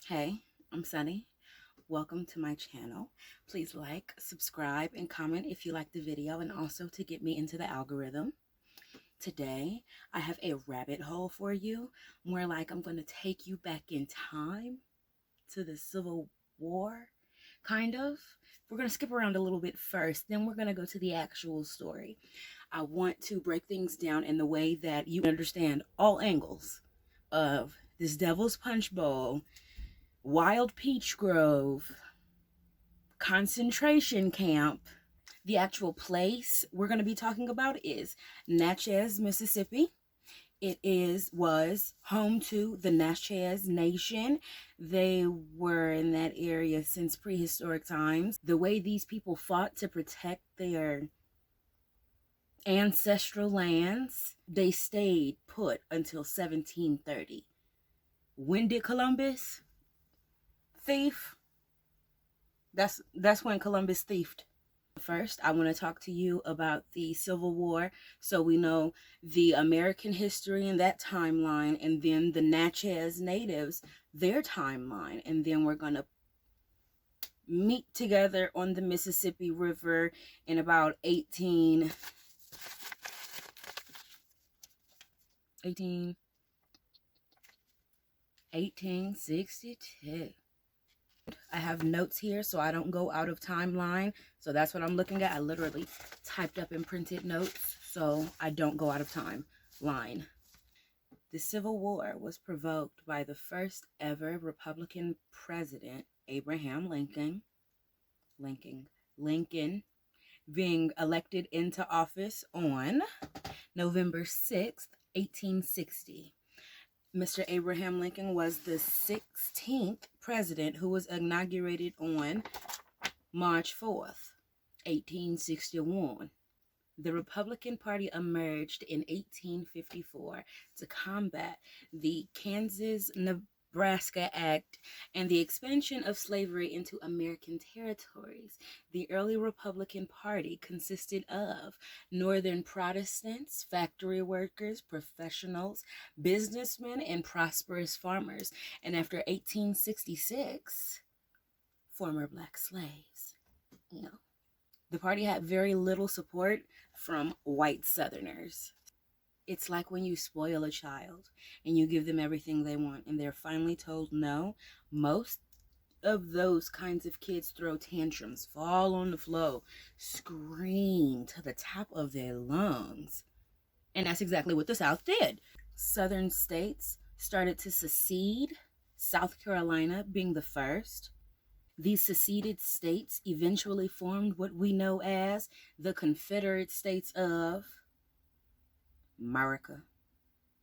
Hey, I'm Sunny. Welcome to my channel. Please like, subscribe, and comment if you like the video, and also to get me into the algorithm. Today, I have a rabbit hole for you. More like I'm going to take you back in time to the Civil War, kind of. We're going to skip around a little bit first, then we're going to go to the actual story. I want to break things down in the way that you understand all angles of this Devil's Punch Bowl, Wild Peach Grove, concentration camp. The actual place we're going to be talking about is Natchez, Mississippi. It was home to the Natchez Nation. They were in that area since prehistoric times. The way these people fought to protect their ancestral lands, they stayed put until 1730. When did Columbus thief? That's when Columbus thiefed. First, I want to talk to you about the Civil War, so we know the American history and that timeline, and then the Natchez natives, their timeline, and then we're going to meet together on the Mississippi River in about 1862. I have notes here so I don't go out of timeline. So that's what I'm looking at. I literally typed up and printed notes so I don't go out of timeline. The Civil War was provoked by the first ever Republican president, Abraham Lincoln being elected into office on November 6th, 1860. Mr. Abraham Lincoln was the 16th president who was inaugurated on March 4th, 1861. The Republican Party emerged in 1854 to combat the Kansas-Nebraska Act and the expansion of slavery into American territories. The early Republican Party consisted of Northern Protestants, factory workers, professionals, businessmen, and prosperous farmers. And after 1866, former black slaves. The party had very little support from white Southerners. It's like when you spoil a child and you give them everything they want and they're finally told no. Most of those kinds of kids throw tantrums, fall on the floor, scream to the top of their lungs. And that's exactly what the South did. Southern states started to secede, South Carolina being the first. These seceded states eventually formed what we know as the Confederate States of America.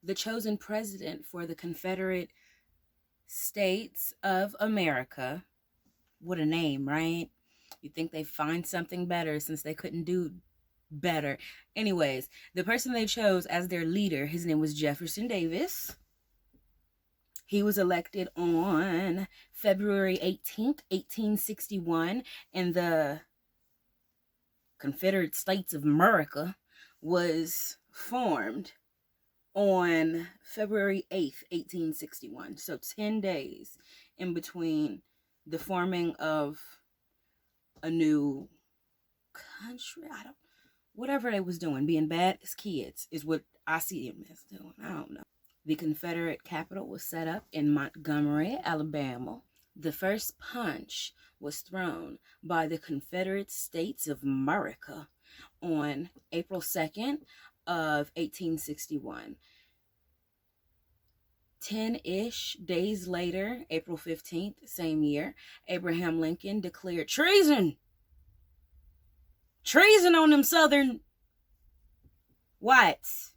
The chosen president for the Confederate States of America, what a name, right? You'd think they'd find something better since they couldn't do better. Anyways, the person they chose as their leader, his name was Jefferson Davis. He was elected on February 18th, 1861, and the Confederate States of America was formed on February 8th, 1861. So 10 days in between the forming of a new country. Whatever they was doing, being bad as kids is what I see them as doing. I don't know. The Confederate capital was set up in Montgomery, Alabama. The first punch was thrown by the Confederate States of America on April 2nd of 1861. 10-ish days later, April 15th, same year, Abraham Lincoln declared treason. Treason on them Southern whites.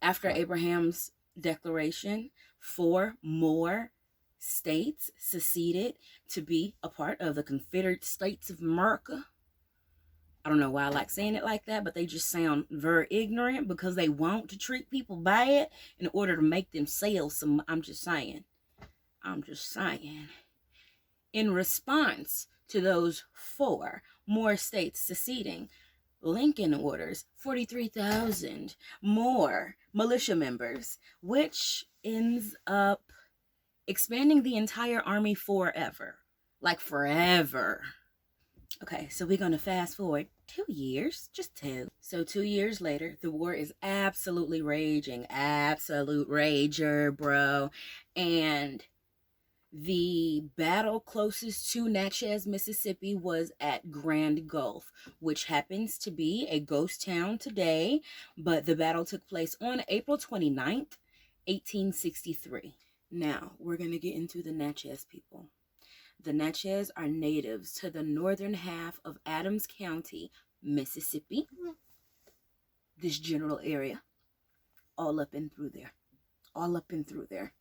After Abraham's declaration, 4 more states seceded to be a part of the Confederate States of America. I don't know why I like saying it like that, but they just sound very ignorant because they want to treat people bad in order to make themselves some. I'm just saying. In response to those 4 more states seceding, Lincoln orders 43,000 more militia members, which ends up expanding the entire army forever. Like forever. Okay, so we're going to fast forward 2 years, just 2. So 2 years later, the war is absolutely raging. Absolute rager, bro. And the battle closest to Natchez, Mississippi was at Grand Gulf, which happens to be a ghost town today, but the battle took place on April 29th, 1863. Now, we're going to get into the Natchez people. The Natchez are natives to the northern half of Adams County, Mississippi. This general area, all up and through there. All up and through there.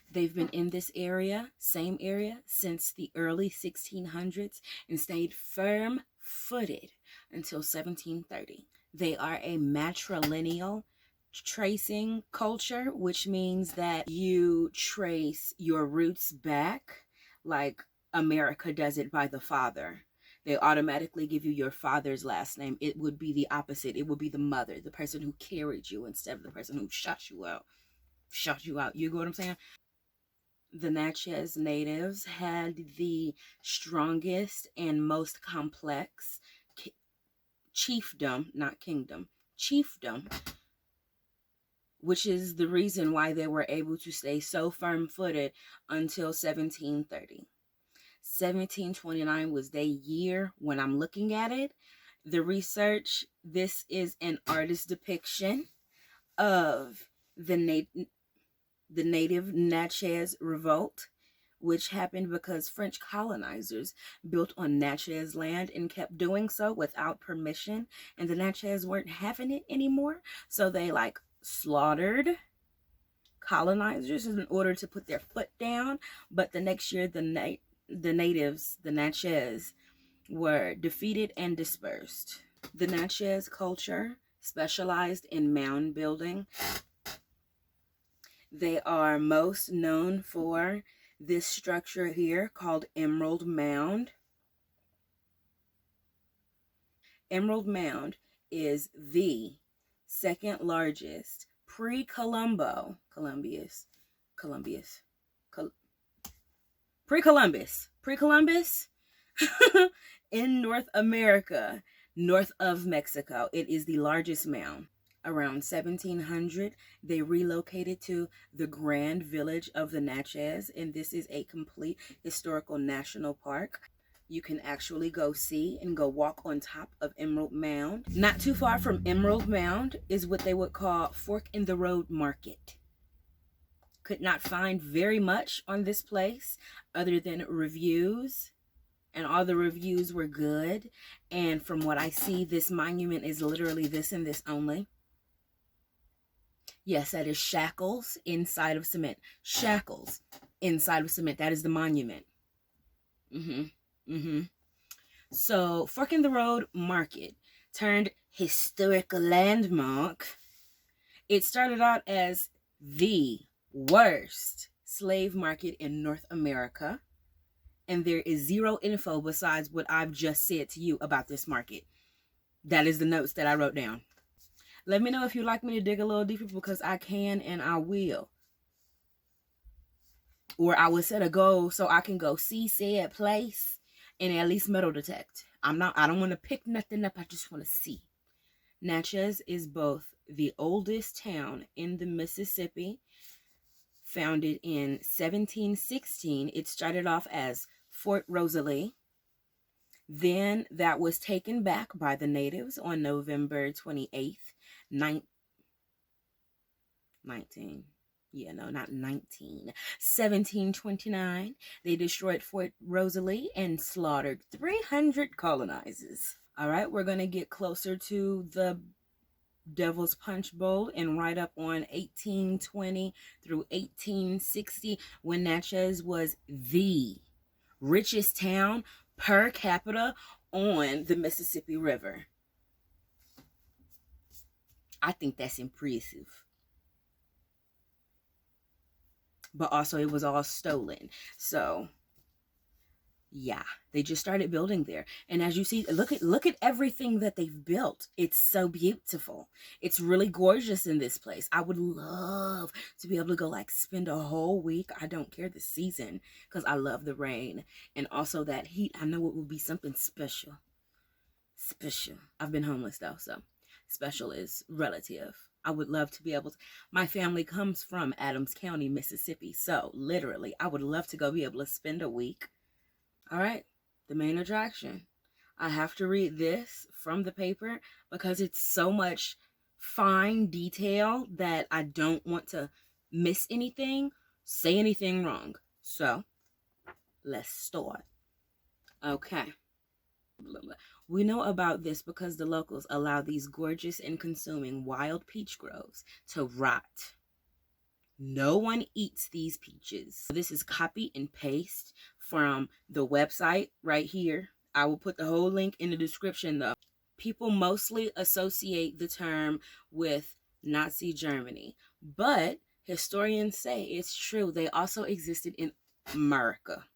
They've been in this area, same area, since the early 1600s and stayed firm-footed until 1730. They are a matrilineal tracing culture, which means that you trace your roots back like America does it by the father. They automatically give you your father's last name. It would be the opposite. It would be the mother, the person who carried you instead of the person who shot you out. You know what I'm saying? The Natchez natives had the strongest and most complex chiefdom, not kingdom, chiefdom, which is the reason why they were able to stay so firm-footed until 1730. 1729 was their year when I'm looking at it. The research, this is an artist depiction of the native Natchez revolt, which happened because French colonizers built on Natchez land and kept doing so without permission, and the Natchez weren't having it anymore, so they like slaughtered colonizers in order to put their foot down. But the next year, the natives, the Natchez, were defeated and dispersed. The Natchez culture specialized in mound building. They are most known for this structure here called Emerald Mound. Emerald Mound is the second largest pre-Columbus in North America, north of Mexico. It is the largest mound. Around 1700, they relocated to the Grand Village of the Natchez, and this is a complete historical national park. You can actually go see and go walk on top of Emerald Mound. Not too far from Emerald Mound is what they would call Fork in the Road Market. Could not find very much on this place other than reviews, and all the reviews were good. And from what I see, this monument is literally this and this only. Yes, that is shackles inside of cement. Shackles inside of cement. That is the monument. So, Fork in the Road Market turned historical landmark. It started out as the worst slave market in North America. And there is zero info besides what I've just said to you about this market. That is the notes that I wrote down. Let me know if you'd like me to dig a little deeper, because I can and I will. Or I will set a goal so I can go see said place and at least metal detect. I don't want to pick nothing up. I just want to see. Natchez is both the oldest town in the Mississippi. Founded in 1716, it started off as Fort Rosalie. Then that was taken back by the natives on November 28th, 1729. They destroyed Fort Rosalie and slaughtered 300 colonizers. All right, we're going to get closer to the Devil's Punchbowl and right up on 1820 through 1860, when Natchez was the richest town per capita on the Mississippi River. I think that's impressive. But also it was all stolen. So, Yeah, they just started building there. And as you see, look at everything that they've built. It's so beautiful. It's really gorgeous in this place. I would love to be able to go like spend a whole week. I don't care the season because I love the rain and also that heat. I know it would be something special. Special. I've been homeless though, so special is relative. I would love to be able to. My family comes from Adams County, Mississippi. So literally, I would love to go be able to spend a week. All right, the main attraction. I have to read this from the paper because it's so much fine detail that I don't want to miss anything, say anything wrong. So, let's start. Okay. We know about this because the locals allow these gorgeous and consuming wild peach groves to rot. No one eats these peaches. This is copy and paste from the website right here. I will put the whole link in the description though. People mostly associate the term with Nazi Germany, but historians say it's true. They also existed in America.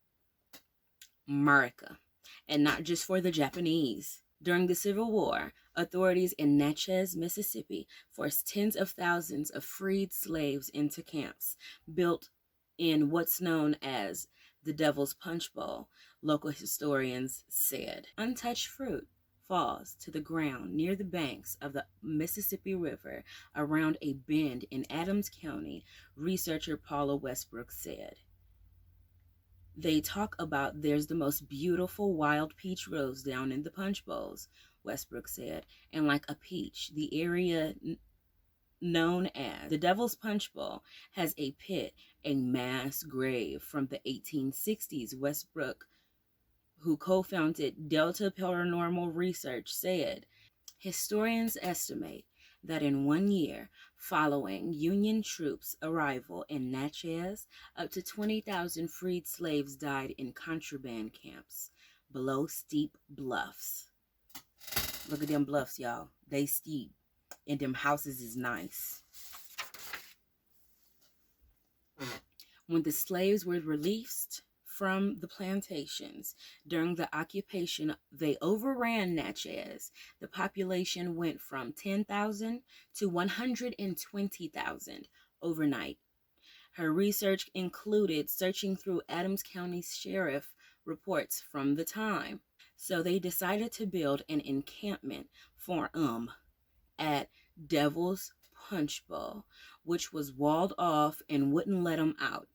And not just for the Japanese. During the Civil War, authorities in Natchez, Mississippi, forced tens of thousands of freed slaves into camps built in what's known as the Devil's Punchbowl, local historians said. Untouched fruit falls to the ground near the banks of the Mississippi River around a bend in Adams County, researcher Paula Westbrook said. They talk about there's the most beautiful wild peach groves down in the punch bowls, Westbrook said, and like a peach, the area known as the Devil's Punch Bowl has a pit, a mass grave from the 1860s. Westbrook, who co-founded Delta Paranormal Research, said, historians estimate that in 1 year following Union troops' arrival in Natchez, up to 20,000 freed slaves died in contraband camps below steep bluffs. Look at them bluffs, y'all. They steep. And them houses is nice. When the slaves were released from the plantations during the occupation, they overran Natchez. The population went from 10,000 to 120,000 overnight. Her research included searching through Adams County Sheriff reports from the time. So they decided to build an encampment for at Devil's Punch Bowl, which was walled off and wouldn't let them out.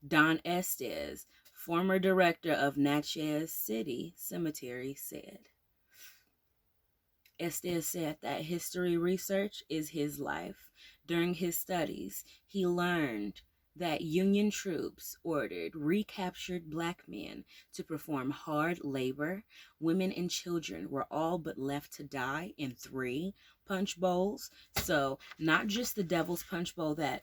Don Estes, former director of Natchez City Cemetery, said. Estes said that history research is his life. During his studies, he learned that Union troops ordered recaptured black men to perform hard labor. Women and children were all but left to die in 3 punch bowls. So not just the Devil's Punch Bowl that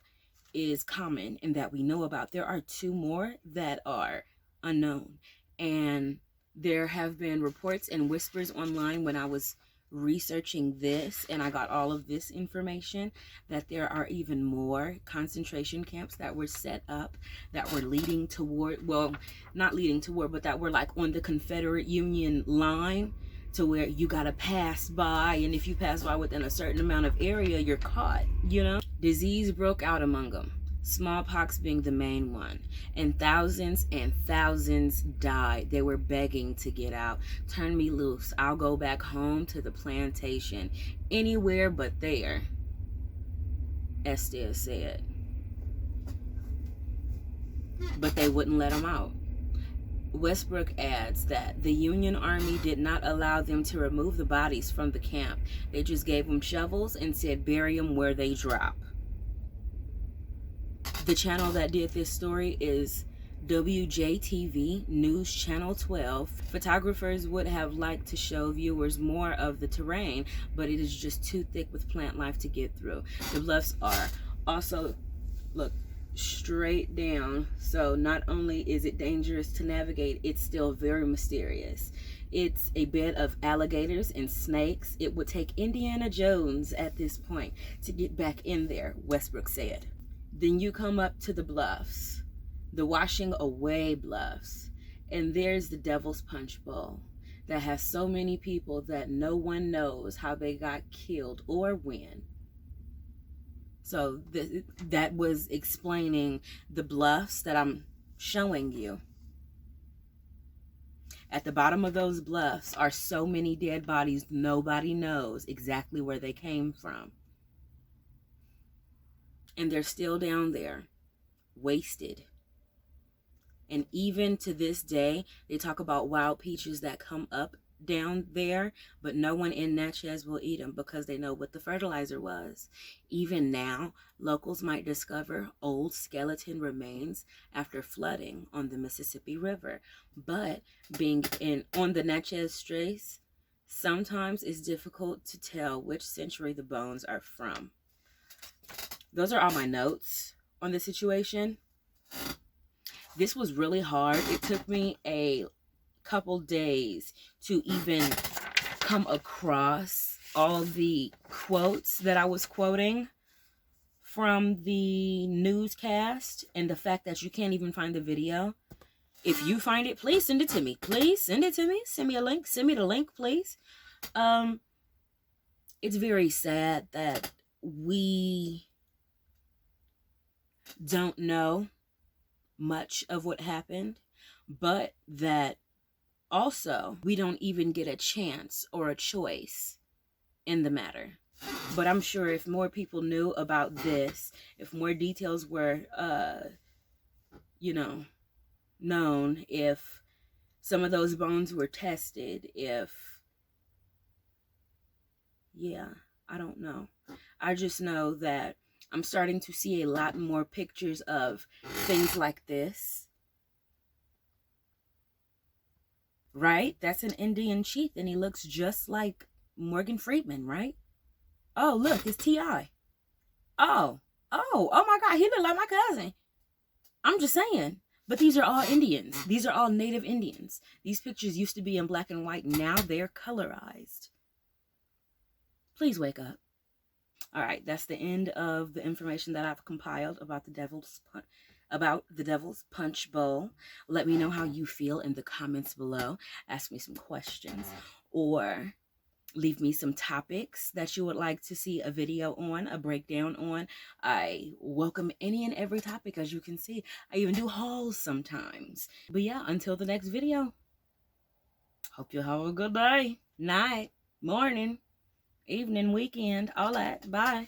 is common and that we know about. There are 2 more that are unknown. And there have been reports and whispers online when I was researching this and I got all of this information that there are even more concentration camps that were set up that were leading toward, well, not leading toward, but that were like on the Confederate Union line to where you gotta pass by, and if you pass by within a certain amount of area, you're caught, you know? Disease broke out among them, smallpox being the main one, and thousands died. They were begging to get out. Turn me loose. I'll go back home to the plantation. Anywhere but there, Estes said. But they wouldn't let them out. Westbrook adds that the Union Army did not allow them to remove the bodies from the camp. They just gave them shovels and said bury them where they drop. The channel that did this story is WJTV News Channel 12. Photographers would have liked to show viewers more of the terrain, but it is just too thick with plant life to get through. The bluffs are also, look, straight down. So not only is it dangerous to navigate, it's still very mysterious. It's a bed of alligators and snakes. It would take Indiana Jones at this point to get back in there, Westbrook said. Then you come up to the bluffs, the washing away bluffs, And there's the Devil's Punch Bowl that has so many people that no one knows how they got killed or when. So that was explaining the bluffs that I'm showing you. At the bottom of those bluffs are so many dead bodies, nobody knows exactly where they came from. And they're still down there, wasted. And even to this day, they talk about wild peaches that come up down there, but no one in Natchez will eat them because they know what the fertilizer was. Even now, locals might discover old skeleton remains after flooding on the Mississippi River. But being on the Natchez Trace, sometimes it's difficult to tell which century the bones are from. Those are all my notes on the situation. This was really hard. It took me a couple days to even come across all the quotes that I was quoting from the newscast, and the fact that you can't even find the video. If you find it, please send it to me. Please send it to me. Send me a link. Send me the link, please. It's very sad that we don't know much of what happened, but that also we don't even get a chance or a choice in the matter. But I'm sure if more people knew about this, if more details were known, if some of those bones were tested, I don't know. I just know that I'm starting to see a lot more pictures of things like this. Right? That's an Indian chief, and he looks just like Morgan Freeman, right? Oh, look, it's T.I. Oh my God, he looked like my cousin. I'm just saying. But these are all Indians. These are all native Indians. These pictures used to be in black and white. Now they're colorized. Please wake up. All right, that's the end of the information that I've compiled about the Devil's Punch Bowl. Let me know how you feel in the comments below. Ask me some questions, or leave me some topics that you would like to see a video on, a breakdown on. I welcome any and every topic, as you can see. I even do hauls sometimes. But yeah, until the next video, hope you have a good day, night, morning, evening, weekend, all that. Bye.